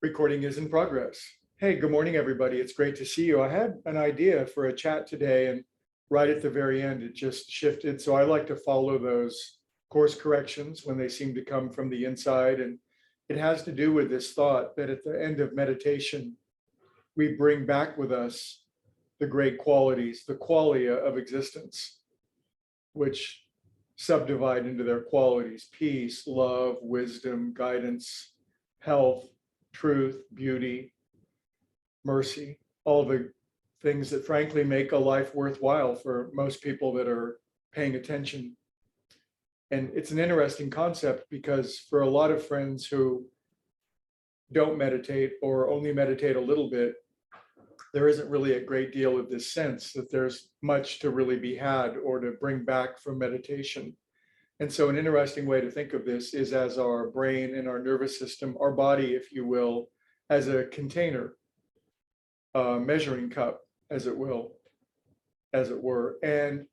Recording is in progress. Hey, good morning, everybody. It's great to see you. I had an idea for a chat today, and right at the very end, it just shifted. So I like to follow those course corrections when they seem to come from the inside. And it has to do with this thought that at the end of meditation, we bring back with us the great qualities, the qualia of existence, which subdivide into their qualities: peace, love, wisdom, guidance, health, truth, beauty, mercy, all the things that frankly make a life worthwhile for most people that are paying attention. And it's an interesting concept because for a lot of friends who don't meditate or only meditate a little bit, there isn't really a great deal of this sense that there's much to really be had or to bring back from meditation. And so an interesting way to think of this is as our brain and our nervous system, our body, if you will, as a container, a measuring cup, as it were. And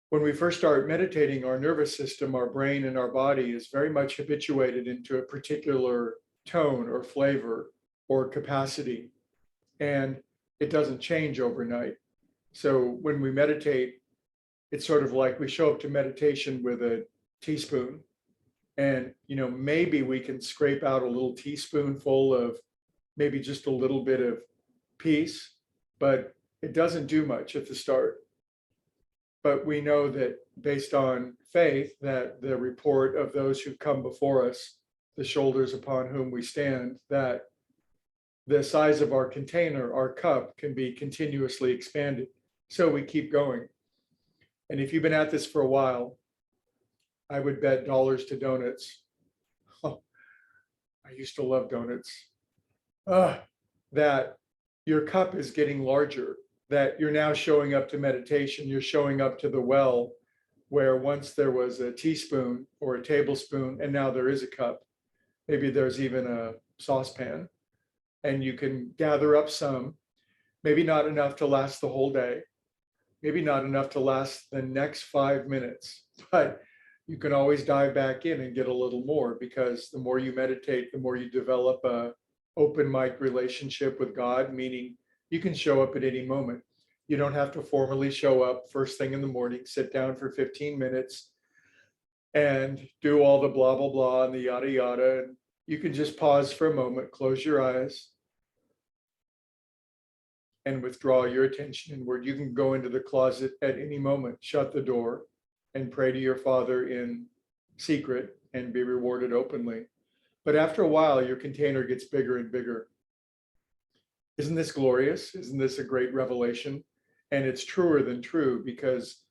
when we first start meditating, our nervous system, our brain and our body is very much habituated into a particular tone or flavor or capacity. And it doesn't change overnight. So when we meditate, it's sort of like we show up to meditation with a teaspoon, and maybe we can scrape out a little teaspoonful of maybe just a little bit of peace, but it doesn't do much at the start. But we know that based on faith, that the report of those who come before us, the shoulders upon whom we stand, that the size of our container, our cup, can be continuously expanded. So we keep going. And if you've been at this for a while, I would bet dollars to donuts. Oh, I used to love donuts. That your cup is getting larger, that you're now showing up to meditation, you're showing up to the well where once there was a teaspoon or a tablespoon, and now there is a cup. Maybe there's even a saucepan, and you can gather up some, maybe not enough to last the whole day, maybe not enough to last the next 5 minutes, but you can always dive back in and get a little more, because the more you meditate, the more you develop a open mic relationship with God, meaning you can show up at any moment. You don't have to formally show up first thing in the morning, sit down for 15 minutes and do all the blah, blah, blah and the yada, yada. And you can just pause for a moment, close your eyes, and withdraw your attention inward. You can go into the closet at any moment, shut the door, and pray to your Father in secret and be rewarded openly. But after a while, your container gets bigger and bigger. Isn't this glorious? Isn't this a great revelation? And it's truer than true, because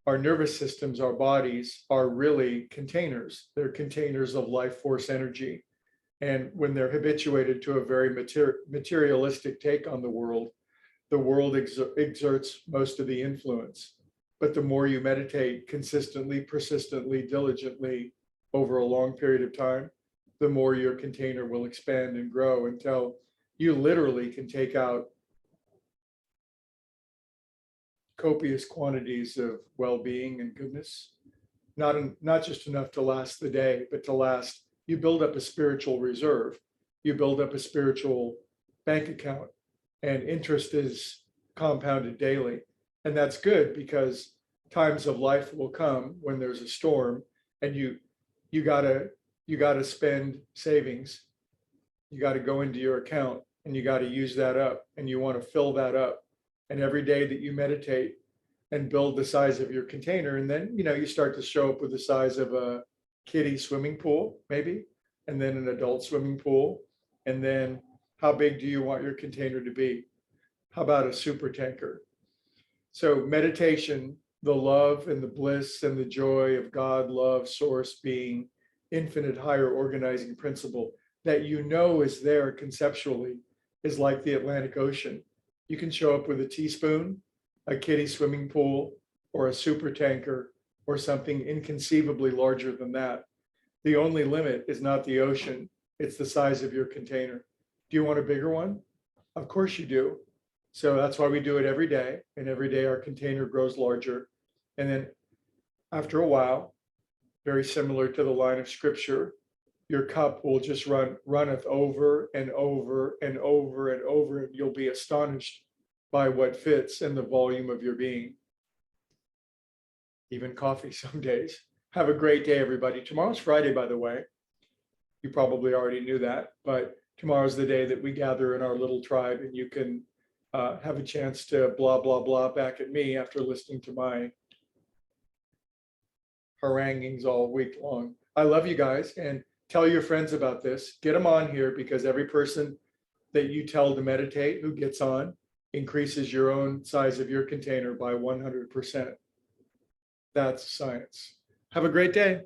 our nervous systems, our bodies, are really containers. They're containers of life force energy. And when they're habituated to a very materialistic take on the world exerts most of the influence. But the more you meditate consistently, persistently, diligently over a long period of time, the more your container will expand and grow until you literally can take out copious quantities of well-being and goodness. Not just enough to last the day, but to last. You build up a spiritual reserve. You build up a spiritual bank account. And interest is compounded daily. And that's good, because times of life will come when there's a storm, and you gotta spend savings. You gotta go into your account and you gotta use that up, and you want to fill that up. And every day that you meditate and build the size of your container, and then you start to show up with the size of a kiddie swimming pool, maybe, and then an adult swimming pool, and then how big do you want your container to be? How about a supertanker? So meditation, the love and the bliss and the joy of God, love, source, being, infinite higher organizing principle that is there conceptually, is like the Atlantic Ocean. You can show up with a teaspoon, a kiddie swimming pool, or a supertanker, or something inconceivably larger than that. The only limit is not the ocean, it's the size of your container. Do you want a bigger one? Of course you do. So that's why we do it every day. And every day our container grows larger. And then after a while, very similar to the line of scripture, your cup will just runneth over and over and over and over, and you'll be astonished by what fits in the volume of your being. Even coffee some days. Have a great day, everybody. Tomorrow's Friday, by the way. You probably already knew that, but tomorrow's the day that we gather in our little tribe, and you can have a chance to blah, blah, blah back at me after listening to my haranguings all week long. I love you guys, and tell your friends about this. Get them on here, because every person that you tell to meditate who gets on increases your own size of your container by 100%. That's science. Have a great day.